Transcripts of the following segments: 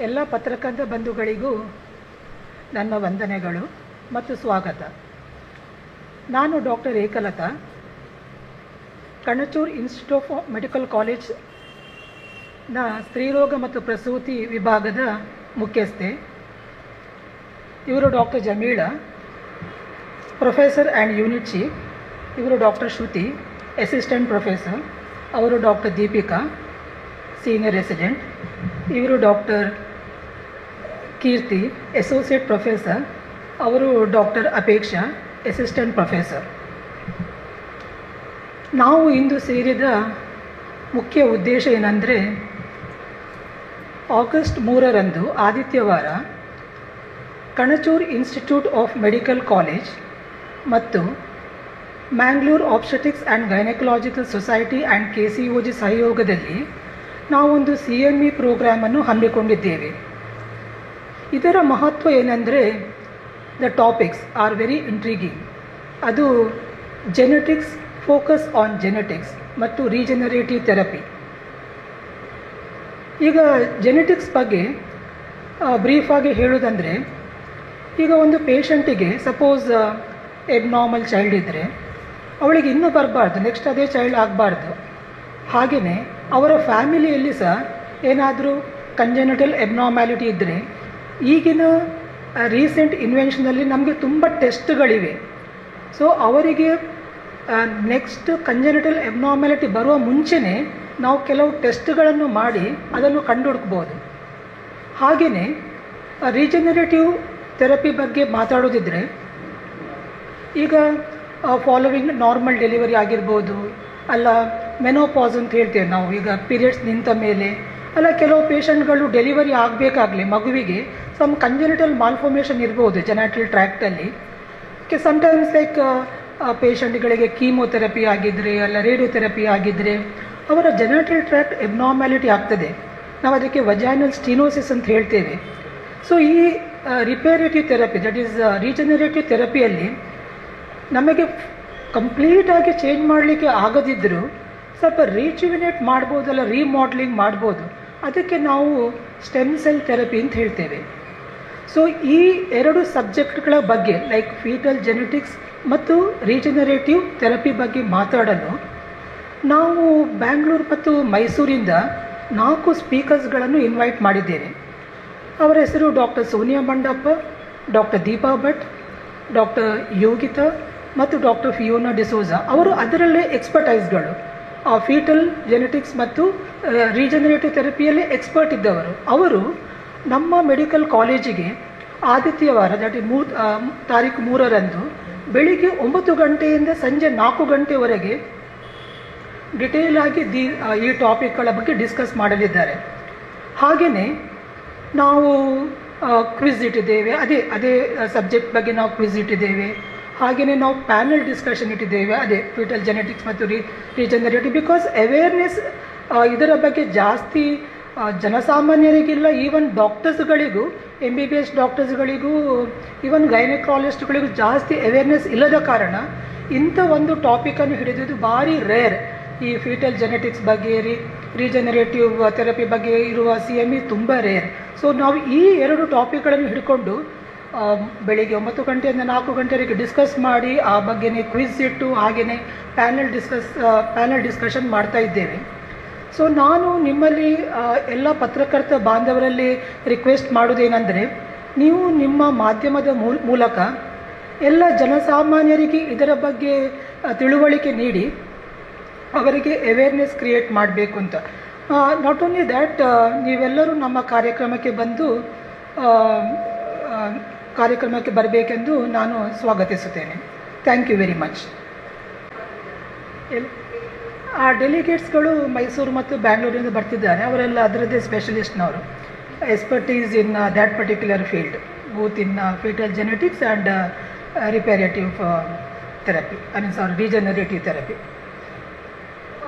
ಎಲ್ಲ ಪತ್ರಕರ್ತ ಬಂಧುಗಳಿಗೂ ನನ್ನ ವಂದನೆಗಳು ಮತ್ತು ಸ್ವಾಗತ. ನಾನು doctor Ekalata, Kanachur institute of medical ಕಾಲೇಜ್ನ ಸ್ತ್ರೀರೋಗ ಮತ್ತು ಪ್ರಸೂತಿ ವಿಭಾಗದ ಮುಖ್ಯಸ್ಥೆ. ಇವರು doctor Jameela, professor and unit chief. ಇವರು ಡಾಕ್ಟರ್ ಶ್ರುತಿ, ಅಸಿಸ್ಟೆಂಟ್ ಪ್ರೊಫೆಸರ್. ಅವರು ಡಾಕ್ಟರ್ ದೀಪಿಕಾ, ಸೀನಿಯರ್ ರೆಸಿಡೆಂಟ್. ಇವರು ಡಾಕ್ಟರ್ ಕೀರ್ತಿ, ಅಸೋಸಿಯೇಟ್ ಪ್ರೊಫೆಸರ್. ಅವರು ಡಾಕ್ಟರ್ ಅಪೇಕ್ಷಾ, ಅಸಿಸ್ಟೆಂಟ್ ಪ್ರೊಫೆಸರ್. ನಾವು ಇಂದು ಸೇರಿದ ಮುಖ್ಯ ಉದ್ದೇಶ ಏನಂದರೆ, ಆಗಸ್ಟ್ 3ರಂದು ಆದಿತ್ಯವಾರ Kanachur institute of medical college ಮತ್ತು Mangalore obstetrics and gynaecological society and KCOG ಸಹಯೋಗದಲ್ಲಿ ನಾವೊಂದು CME ಪ್ರೋಗ್ರಾಮನ್ನು ಹಮ್ಮಿಕೊಂಡಿದ್ದೇವೆ. ಇದರ ಮಹತ್ವ ಏನಂದರೆ, ದ ಟಾಪಿಕ್ಸ್ ಆರ್ ವೆರಿ ಇಂಟ್ರಿಗಿಂಗ್. ಅದು ಜೆನೆಟಿಕ್ಸ್, ಫೋಕಸ್ ಆನ್ ಜೆನೆಟಿಕ್ಸ್ ಮತ್ತು ರೀಜನರೇಟಿವ್ ಥೆರಪಿ. ಈಗ ಜೆನೆಟಿಕ್ಸ್ ಬಗ್ಗೆ ಬ್ರೀಫಾಗಿ ಹೇಳೋದಂದರೆ, ಈಗ ಒಂದು ಪೇಷಂಟಿಗೆ ಸಪೋಸ್ ಎಬ್ನಾರ್ಮಲ್ ಚೈಲ್ಡ್ ಇದ್ದರೆ ಅವಳಿಗೆ ಇನ್ನೂ ಬರಬಾರ್ದು, ನೆಕ್ಸ್ಟ್ ಅದೇ ಚೈಲ್ಡ್ ಆಗಬಾರ್ದು. ಹಾಗೆಯೇ ಅವರ ಫ್ಯಾಮಿಲಿಯಲ್ಲಿ ಸಹ ಏನಾದರೂ ಕಂಜೆನಿಟಲ್ ಎಬ್ನಾರ್ಮ್ಯಾಲಿಟಿ ಇದ್ದರೆ, ಈಗಿನ ರೀಸೆಂಟ್ ಇನ್ವೆನ್ಷನಲ್ಲಿ ನಮಗೆ ತುಂಬ ಟೆಸ್ಟ್ಗಳಿವೆ. ಸೊ ಅವರಿಗೆ ನೆಕ್ಸ್ಟ್ ಕಂಜೆನಿಟಲ್ ಎಬ್ನಾರ್ಮ್ಯಾಲಿಟಿ ಬರುವ ಮುಂಚೆನೇ ನಾವು ಕೆಲವು ಟೆಸ್ಟ್ಗಳನ್ನು ಮಾಡಿ ಅದನ್ನು ಕಂಡುಹುಡುಕ್ಬೋದು. ಹಾಗೆಯೇ ರೀಜನರೇಟಿವ್ ಥೆರಪಿ ಬಗ್ಗೆ ಮಾತಾಡೋದಿದ್ದರೆ, ಈಗ ಫಾಲೋವಿಂಗ್ ನಾರ್ಮಲ್ ಡೆಲಿವರಿ ಆಗಿರ್ಬೋದು, ಅಲ್ಲ ಮೆನೋಪಾಸ್ ಅಂತ ಹೇಳ್ತೇವೆ ನಾವು, ಈಗ ಪೀರಿಯಡ್ಸ್ ನಿಂತ ಮೇಲೆ, ಅಲ್ಲ ಕೆಲವು ಪೇಷಂಟ್ಗಳು ಡೆಲಿವರಿ ಆಗಬೇಕಾಗಲಿ ಮಗುವಿಗೆ ಸಮ್ ಕಂಜೆನಿಟಲ್ ಮಾಲ್ಫಾರ್ಮೇಷನ್ ಇರ್ಬೋದು ಜೆನೆಟಲ್ ಟ್ರ್ಯಾಕ್ಟಲ್ಲಿ. ಸಮ್ಟೈಮ್ಸ್ ಲೈಕ್ ಪೇಷಂಟ್ಗಳಿಗೆ ಕೀಮೋಥೆರಪಿ ಆಗಿದ್ದರೆ, ಅಲ್ಲ ರೇಡಿಯೋಥೆರಪಿ ಆಗಿದ್ದರೆ ಅವರ ಜೆನೆಟಲ್ ಟ್ರ್ಯಾಕ್ಟ್ ಎಬ್ನಾರ್ಮ್ಯಾಲಿಟಿ ಆಗ್ತದೆ. ನಾವು ಅದಕ್ಕೆ ವಜೈನಲ್ ಸ್ಟಿನೋಸಿಸ್ ಅಂತ ಹೇಳ್ತೇವೆ. ಸೊ ಈ ರಿಪೇರೇಟಿವ್ ಥೆರಪಿ, ದಟ್ ಈಸ್ ರೀಜನರೇಟಿವ್ ಥೆರಪಿಯಲ್ಲಿ ನಮಗೆ ಕಂಪ್ಲೀಟಾಗಿ ಚೇಂಜ್ ಮಾಡಲಿಕ್ಕೆ ಆಗದಿದ್ದರೂ ಸ್ವಲ್ಪ ರೀಜುವಿನೇಟ್ ಮಾಡ್ಬೋದಲ್ಲ, ರೀಮಾಡ್ಲಿಂಗ್ ಮಾಡ್ಬೋದು. ಅದಕ್ಕೆ ನಾವು ಸ್ಟೆಮ್ ಸೆಲ್ ಥೆರಪಿ ಅಂತ ಹೇಳ್ತೇವೆ. ಸೊ ಈ ಎರಡು ಸಬ್ಜೆಕ್ಟ್ಗಳ ಬಗ್ಗೆ, ಲೈಕ್ ಫೀಟಲ್ ಜೆನೆಟಿಕ್ಸ್ ಮತ್ತು ರೀಜನರೇಟಿವ್ ಥೆರಪಿ ಬಗ್ಗೆ ಮಾತಾಡಲು ನಾವು ಬ್ಯಾಂಗ್ಳೂರು ಮತ್ತು ಮೈಸೂರಿಂದ 4 ಸ್ಪೀಕರ್ಸ್ಗಳನ್ನು ಇನ್ವೈಟ್ ಮಾಡಿದ್ದೇವೆ. ಅವರ ಹೆಸರು doctor Sonia Mandappa, doctor Deepa Bhat, doctor Yogitha ಮತ್ತು ಡಾಕ್ಟರ್ ಫಿಯೋನಾ ಡಿಸೋಜಾ. ಅವರು ಅದರಲ್ಲೇ ಎಕ್ಸ್ಪರ್ಟೈಸ್ಗಳು, ಫೀಟಲ್ ಜೆನೆಟಿಕ್ಸ್ ಮತ್ತು ರೀಜನರೇಟಿವ್ ಥೆರಪಿಯಲ್ಲೇ ಎಕ್ಸ್ಪರ್ಟ್ ಇದ್ದವರು. ಅವರು ನಮ್ಮ ಮೆಡಿಕಲ್ ಕಾಲೇಜಿಗೆ ಆದಿತ್ಯವಾರ, ದಟ್ ಇಸ್ ತಾರೀಕು 3ರಂದು ಬೆಳಿಗ್ಗೆ 9 ಗಂಟೆಯಿಂದ ಸಂಜೆ 4 ಗಂಟೆವರೆಗೆ ಡಿಟೇಲ್ ಆಗಿ ಈ ಟಾಪಿಕ್ಗಳ ಬಗ್ಗೆ ಡಿಸ್ಕಸ್ ಮಾಡಲಿದ್ದಾರೆ. ಹಾಗೆಯೇ ನಾವು ಕ್ವಿಜ್ ಇಟ್ಟಿದ್ದೇವೆ, ಅದೇ ಸಬ್ಜೆಕ್ಟ್ ಬಗ್ಗೆ ನಾವು ಕ್ವಿಜ್ ಇಟ್ಟಿದ್ದೇವೆ. ಹಾಗೆಯೇ ನಾವು ಪ್ಯಾನಲ್ ಡಿಸ್ಕಷನ್ ಇಟ್ಟಿದ್ದೇವೆ, ಅದೇ ಫೀಟಲ್ ಜೆನೆಟಿಕ್ಸ್ ಮತ್ತು ರೀಜನರೇಟಿವ್. ಬಿಕಾಸ್ ಅವೇರ್ನೆಸ್ ಇದರ ಬಗ್ಗೆ ಜಾಸ್ತಿ ಜನಸಾಮಾನ್ಯರಿಗಿಲ್ಲ, ಈವನ್ ಡಾಕ್ಟರ್ಸ್ಗಳಿಗೂ, MBBS ಡಾಕ್ಟರ್ಸ್ಗಳಿಗೂ, ಈವನ್ ಗೈನಕಾಲಜಿಸ್ಟ್ಗಳಿಗೂ ಜಾಸ್ತಿ ಅವೇರ್ನೆಸ್ ಇಲ್ಲದ ಕಾರಣ ಇಂಥ ಒಂದು ಟಾಪಿಕನ್ನು ಹಿಡಿದಿದ್ದು ಭಾರಿ ರೇರ್. ಈ ಫೀಟಲ್ ಜೆನೆಟಿಕ್ಸ್ ಬಗ್ಗೆ, ರೀಜನರೇಟಿವ್ ಥೆರಪಿ ಬಗ್ಗೆ ಇರುವ CME ತುಂಬ ರೇರ್. ಸೊ ನಾವು ಈ 2 ಟಾಪಿಕ್ಗಳನ್ನು ಹಿಡ್ಕೊಂಡು ಬೆಳಿಗ್ಗೆ 9 ಗಂಟೆಯಿಂದ 4 ಗಂಟೆವರೆಗೆ ಡಿಸ್ಕಸ್ ಮಾಡಿ, ಆ ಬಗ್ಗೆನೇ ಕ್ವಿಜ್ ಇಟ್ಟು, ಹಾಗೆಯೇ ಪ್ಯಾನಲ್ ಡಿಸ್ಕಷನ್ ಮಾಡ್ತಾ ಇದ್ದೇವೆ. ಸೊ ನಾನು ನಿಮ್ಮಲ್ಲಿ ಎಲ್ಲ ಪತ್ರಕರ್ತ ಬಾಂಧವರಲ್ಲಿ ರಿಕ್ವೆಸ್ಟ್ ಮಾಡೋದೇನೆಂದರೆ, ನೀವು ನಿಮ್ಮ ಮಾಧ್ಯಮದ ಮೂಲಕ ಎಲ್ಲ ಜನಸಾಮಾನ್ಯರಿಗೆ ಇದರ ಬಗ್ಗೆ ತಿಳುವಳಿಕೆ ನೀಡಿ ಅವರಿಗೆ ಅವೇರ್ನೆಸ್ ಕ್ರಿಯೇಟ್ ಮಾಡಬೇಕು ಅಂತ. ನಾಟ್ ಓನ್ಲಿ ದ್ಯಾಟ್, ನೀವೆಲ್ಲರೂ ನಮ್ಮ ಕಾರ್ಯಕ್ರಮಕ್ಕೆ ಬಂದು ಕಾರ್ಯಕ್ರಮಕ್ಕೆ ಬರಬೇಕೆಂದು ನಾನು ಸ್ವಾಗತಿಸುತ್ತೇನೆ. Thank you very much. ಆ ಡೆಲಿಗೇಟ್ಸ್ಗಳು ಮೈಸೂರು ಮತ್ತು ಬ್ಯಾಂಗ್ಳೂರಿಂದ ಬರ್ತಿದ್ದಾರೆ. ಅವರೆಲ್ಲ ಅದರದ್ದೇ ಸ್ಪೆಷಲಿಸ್ಟ್ನವರು, expertise in that particular field, both in fetal genetics and reparative therapy, regenerative therapy.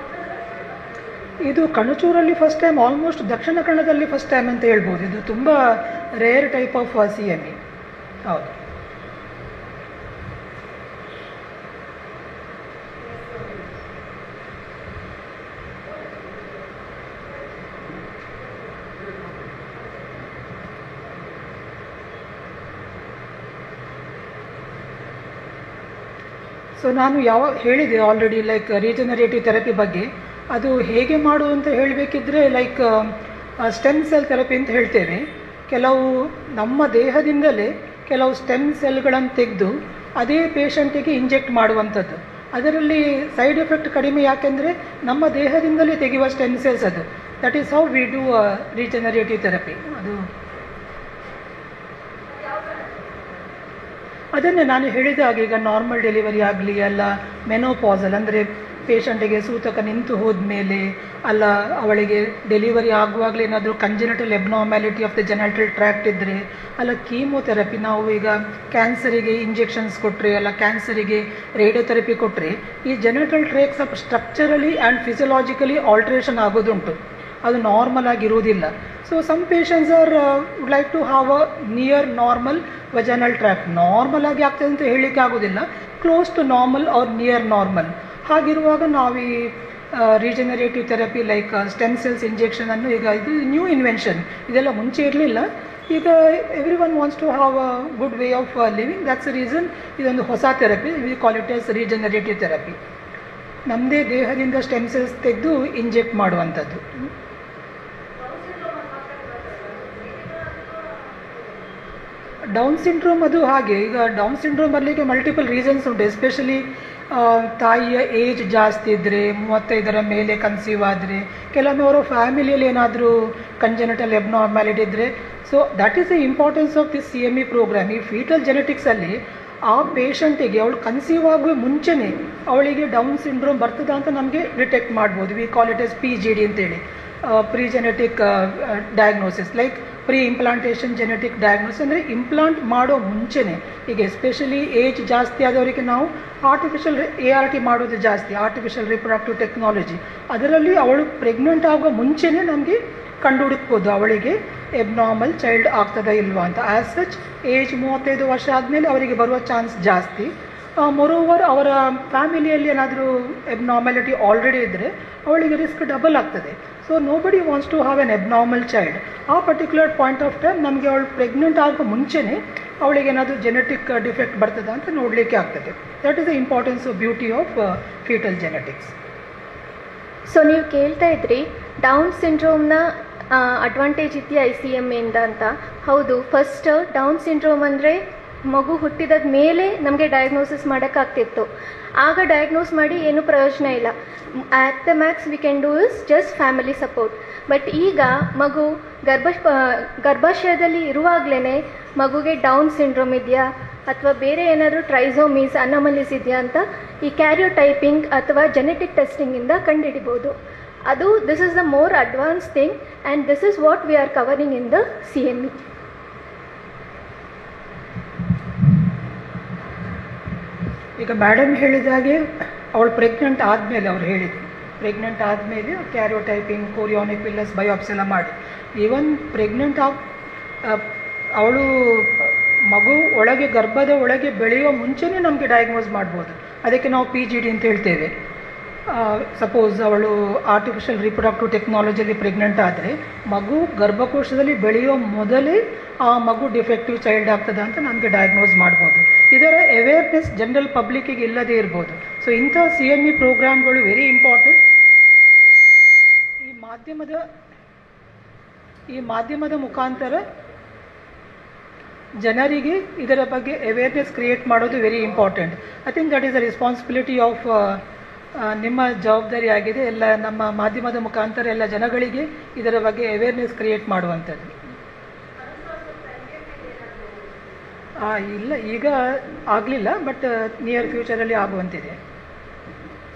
ಇದು ಕಣಚೂರಲ್ಲಿ ಫಸ್ಟ್ ಟೈಮ್, ಆಲ್ಮೋಸ್ಟ್ ದಕ್ಷಿಣ ಕನ್ನಡದಲ್ಲಿ ಫಸ್ಟ್ ಟೈಮ್ ಅಂತ ಹೇಳ್ಬೋದು. ಇದು ತುಂಬ ರೇರ್ ಟೈಪ್ ಆಫ್ CME. ಹೌದು. ಸೊ ನಾನು ಹೇಳಿದೆ ಆಲ್ರೆಡಿ ಲೈಕ್ ರೀಜನರೇಟಿವ್ ಥೆರಪಿ ಬಗ್ಗೆ. ಅದು ಹೇಗೆ ಮಾಡು ಅಂತ ಹೇಳಬೇಕಿದ್ರೆ ಲೈಕ್ ಸ್ಟೆಮ್ ಸೆಲ್ ಥೆರಪಿ ಅಂತ ಹೇಳ್ತೇವೆ. ಕೆಲವು ನಮ್ಮ ದೇಹದಿಂದಲೇ ಕೆಲವು ಸ್ಟೆಮ್ ಸೆಲ್ಗಳನ್ನು ತೆಗೆದು ಅದೇ ಪೇಷಂಟಿಗೆ ಇಂಜೆಕ್ಟ್ ಮಾಡುವಂಥದ್ದು. ಅದರಲ್ಲಿ ಸೈಡ್ ಎಫೆಕ್ಟ್ ಕಡಿಮೆ, ಯಾಕೆಂದರೆ ನಮ್ಮ ದೇಹದಿಂದಲೇ ತೆಗೆಯುವ ಸ್ಟೆಮ್ ಸೆಲ್ಸ್ ಅದು. That is how we do regenerative therapy. ಅದನ್ನೇ ನಾನು ಹೇಳಿದ ಹಾಗೆ, ಈಗ ನಾರ್ಮಲ್ ಡೆಲಿವರಿ ಆಗಲಿ ಅಲ್ಲ ಮೆನೋಪಾಸಲ್ ಅಂದರೆ ಪೇಷಂಟಿಗೆ ಸೂತಕ ನಿಂತು ಹೋದ್ಮೇಲೆ, ಅಲ್ಲ ಅವಳಿಗೆ ಡೆಲಿವರಿ ಆಗುವಾಗಲೇ ಏನಾದರೂ congenital ಎಬ್ನಾರ್ಮ್ಯಾಲಿಟಿ of the genital tract ಇದ್ದರೆ, ಅಲ್ಲ ಕೀಮೋಥೆರಪಿ, ನಾವು ಈಗ ಕ್ಯಾನ್ಸರಿಗೆ ಇಂಜೆಕ್ಷನ್ಸ್ ಕೊಟ್ಟರೆ ಅಲ್ಲ ಕ್ಯಾನ್ಸರಿಗೆ ರೇಡಿಯೋಥೆರಪಿ ಕೊಟ್ಟರೆ ಈ ಜೆನೆಟಲ್ ಟ್ರ್ಯಾಕ್ಟ್ ಸ್ವಲ್ಪ ಸ್ಟ್ರಕ್ಚರಲಿ ಆ್ಯಂಡ್ ಫಿಸಿಯಲಾಜಿಕಲಿ ಆಲ್ಟ್ರೇಷನ್ ಆಗೋದುಂಟು, ಅದು ನಾರ್ಮಲ್ ಆಗಿರುವುದಿಲ್ಲ. So some patients would like to have a near normal vaginal tract. Normal ಆಗಿ ಆಗ್ತದೆ ಅಂತ ಹೇಳಲಿಕ್ಕೆ ಆಗೋದಿಲ್ಲ, close to normal or near normal. ಹಾಗಿರುವಾಗ ನಾವು ಈ regenerative therapy like stem cells ಇಂಜೆಕ್ಷನನ್ನು, ಈಗ ಇದು ನ್ಯೂ ಇನ್ವೆನ್ಷನ್, ಇದೆಲ್ಲ ಮುಂಚೆ ಇರಲಿಲ್ಲ. ಈಗ everyone wants to have a good way of living. That's the reason ಇದೊಂದು ಹೊಸ therapy, we call it as regenerative therapy. ನಮ್ಮದೇ ದೇಹದಿಂದ ಸ್ಟೆಮ್ ಸೆಲ್ಸ್ ತೆಗೆದು ಇಂಜೆಕ್ಟ್ ಮಾಡುವಂಥದ್ದು. ಡೌನ್ ಸಿಂಡ್ರೋಮ್ ಅದು ಹಾಗೆ. ಈಗ ಡೌನ್ ಸಿಂಡ್ರೋಮ್ ಬರಲಿಕ್ಕೆ ಮಲ್ಟಿಪಲ್ ರೀಸನ್ಸ್ ಉಂಟು. ಎಸ್ಪೆಷಲಿ ತಾಯಿಯ ಏಜ್ ಜಾಸ್ತಿ ಇದ್ದರೆ, 35ರ ಮೇಲೆ ಕನ್ಸೀವ್ ಆದರೆ, ಕೆಲವೊಮ್ಮೆ ಅವರ ಫ್ಯಾಮಿಲಿಯಲ್ಲಿ ಏನಾದರೂ ಕಂಜೆನಿಟಲ್ ಎಬ್ನಾರ್ಮ್ಯಾಲಿಟಿ ಇದ್ದರೆ. So that is the importance of this CME programme. ಈ ಫೀಟಲ್ ಜೆನೆಟಿಕ್ಸಲ್ಲಿ ಆ ಪೇಷಂಟಿಗೆ ಅವಳು ಕನ್ಸೀವ್ ಆಗುವ ಮುಂಚೆನೇ ಅವಳಿಗೆ ಡೌನ್ ಸಿಂಡ್ರೋಮ್ ಬರ್ತದ ಅಂತ ನಮಗೆ ಡಿಟೆಕ್ಟ್ ಮಾಡ್ಬೋದು. We call it as PGD ಅಂತೇಳಿ, pre genetic diagnosis, like pre implantation genetic diagnosis. ಅಂದರೆ ಇಂಪ್ಲಾಂಟ್ ಮಾಡೋ ಮುಂಚೆನೇ, ಈಗ ಎಸ್ಪೆಷಲಿ ಏಜ್ ಜಾಸ್ತಿ ಆದವರಿಗೆ ನಾವು ಆರ್ಟಿಫಿಷಿಯಲ್ ART ಮಾಡೋದು ಜಾಸ್ತಿ, ಆರ್ಟಿಫಿಷಿಯಲ್ ರಿಪ್ರೊಡಕ್ಟಿವ್ ಟೆಕ್ನಾಲಜಿ. ಅದರಲ್ಲಿ ಅವಳು ಪ್ರೆಗ್ನೆಂಟ್ ಆಗುವ ಮುಂಚೆನೇ ನಮಗೆ ಕಂಡುಹುಡುಕ್ಬೋದು ಅವಳಿಗೆ ಎಬ್ನಾರ್ಮಲ್ ಚೈಲ್ಡ್ ಆಗ್ತದ ಇಲ್ವಾ ಅಂತ. ಆ್ಯಸ್ ಸಚ್ ಏಜ್ 35 ವರ್ಷ ಆದಮೇಲೆ ಅವರಿಗೆ ಬರುವ ಚಾನ್ಸ್ ಜಾಸ್ತಿ. ಮೊರೋವರ್ ಅವರ ಫ್ಯಾಮಿಲಿಯಲ್ಲಿ ಏನಾದರೂ ಎಬ್ನಾರ್ಮ್ಯಾಲಿಟಿ ಆಲ್ರೆಡಿ ಇದ್ದರೆ ಅವಳಿಗೆ ರಿಸ್ಕ್ ಡಬಲ್ ಆಗ್ತದೆ. So nobody wants to have an abnormal child. ಆ ಪರ್ಟಿಕ್ಯುಲರ್ ಪಾಯಿಂಟ್ ಆಫ್ ಟೈಮ್ ನಮಗೆ ಅವಳು ಪ್ರೆಗ್ನೆಂಟ್ ಆಗೋ ಮುಂಚೆನೇ ಅವಳಿಗೆ ಏನಾದರೂ ಜೆನೆಟಿಕ್ ಡಿಫೆಕ್ಟ್ ಬರ್ತದೆ ಅಂತ ನೋಡಲಿಕ್ಕೆ ಆಗ್ತದೆ. That is the importance of beauty of foetal genetics. So ನೀವು ಕೇಳ್ತಾ ಇದ್ರಿ ಡೌನ್ ಸಿಂಡ್ರೋಮ್ನ ಅಡ್ವಾಂಟೇಜ್ ಇದೆಯಾ ICMEಯಿಂದ ಅಂತ. ಹೌದು. ಫಸ್ಟ್ ಡೌನ್ ಸಿಂಡ್ರೋಮ್ ಅಂದರೆ ಮಗು ಹುಟ್ಟಿದ ಮೇಲೆ ನಮಗೆ ಡಯಾಗ್ನೋಸಿಸ್ ಮಾಡೋಕ್ಕಾಗ್ತಿತ್ತು. ಆಗ ಡಯಾಗ್ನೋಸ್ ಮಾಡಿ ಏನೂ ಪ್ರಯೋಜನ ಇಲ್ಲ. At the max we can do is just family support. But ಈಗ ಮಗು ಗರ್ಭಾಶಯದಲ್ಲಿ ಇರುವಾಗಲೇ ಮಗುಗೆ ಡೌನ್ ಸಿಂಡ್ರೋಮ್ ಇದೆಯಾ ಅಥವಾ ಬೇರೆ ಏನಾದರೂ ಟ್ರೈಸೋಮೀಸ್ ಅನಾಮಲೀಸ್ ಇದೆಯಾ ಅಂತ ಈ ಕ್ಯಾರಿಯೋಟೈಪಿಂಗ್ ಅಥವಾ ಜೆನೆಟಿಕ್ ಟೆಸ್ಟಿಂಗಿಂದ ಕಂಡುಹಿಡಿಬೋದು. ಅದು this is the more advance thing and this is what we are covering in the CME. ಈಗ ಮೇಡಮ್ ಹೇಳಿದಾಗೆ ಅವಳು ಪ್ರೆಗ್ನೆಂಟ್ ಆದಮೇಲೆ, ಅವ್ರು ಹೇಳಿದ್ರು ಪ್ರೆಗ್ನೆಂಟ್ ಆದಮೇಲೆ ಕ್ಯಾರಿಯೋಟೈಪಿಂಗ್, ಕೋರಿಯಾನಿಕ್ ವಿಲ್ಲಸ್ ಬಯೋಪ್ಸಿ ಎಲ್ಲ ಮಾಡಿ, ಈವನ್ ಪ್ರೆಗ್ನೆಂಟ್ ಅವಳು ಮಗು ಒಳಗೆ ಗರ್ಭದ ಒಳಗೆ ಬೆಳೆಯುವ ಮುಂಚೆನೇ ನಮಗೆ ಡಯಾಗ್ನೋಸ್ ಮಾಡ್ಬೋದು. ಅದಕ್ಕೆ ನಾವು PGD ಅಂತ ಹೇಳ್ತೇವೆ. ಸಪೋಸ್ ಅವಳು ಆರ್ಟಿಫಿಷಿಯಲ್ ರಿಪ್ರೊಡಕ್ಟಿವ್ ಟೆಕ್ನಾಲಜಿಯಲ್ಲಿ ಪ್ರೆಗ್ನೆಂಟ್ ಆದರೆ ಮಗು ಗರ್ಭಕೋಶದಲ್ಲಿ ಬೆಳೆಯೋ ಮೊದಲೇ ಆ ಮಗು ಡಿಫೆಕ್ಟಿವ್ ಚೈಲ್ಡ್ ಆಗ್ತದೆ ಅಂತ ನಮಗೆ ಡಯಾಗ್ನೋಸ್ ಮಾಡ್ಬೋದು. ಇದರ ಅವೇರ್ನೆಸ್ ಜನರಲ್ ಪಬ್ಲಿಕ್ಕಿಗೆ ಇಲ್ಲದೇ ಇರ್ಬೋದು. ಸೊ ಇಂಥ CME ಪ್ರೋಗ್ರಾಮ್ಗಳು ವೆರಿ ಇಂಪಾರ್ಟೆಂಟ್. ಈ ಮಾಧ್ಯಮದ ಮುಖಾಂತರ ಜನರಿಗೆ ಇದರ ಬಗ್ಗೆ ಅವೇರ್ನೆಸ್ ಕ್ರಿಯೇಟ್ ಮಾಡೋದು very important. I think that is the responsibility of ನಿಮ್ಮ ಜವಾಬ್ದಾರಿ ಆಗಿದೆ. ಎಲ್ಲ ನಮ್ಮ ಮಾಧ್ಯಮದ ಮುಖಾಂತರ ಎಲ್ಲ ಜನಗಳಿಗೆ ಇದರ ಬಗ್ಗೆ ಅವೇರ್ನೆಸ್ ಕ್ರಿಯೇಟ್ ಮಾಡುವಂಥದ್ದು. ಇಲ್ಲ, ಈಗ ಆಗಲಿಲ್ಲ, ಬಟ್ ನಿಯರ್ ಫ್ಯೂಚರಲ್ಲಿ ಆಗುವಂತಿದೆ.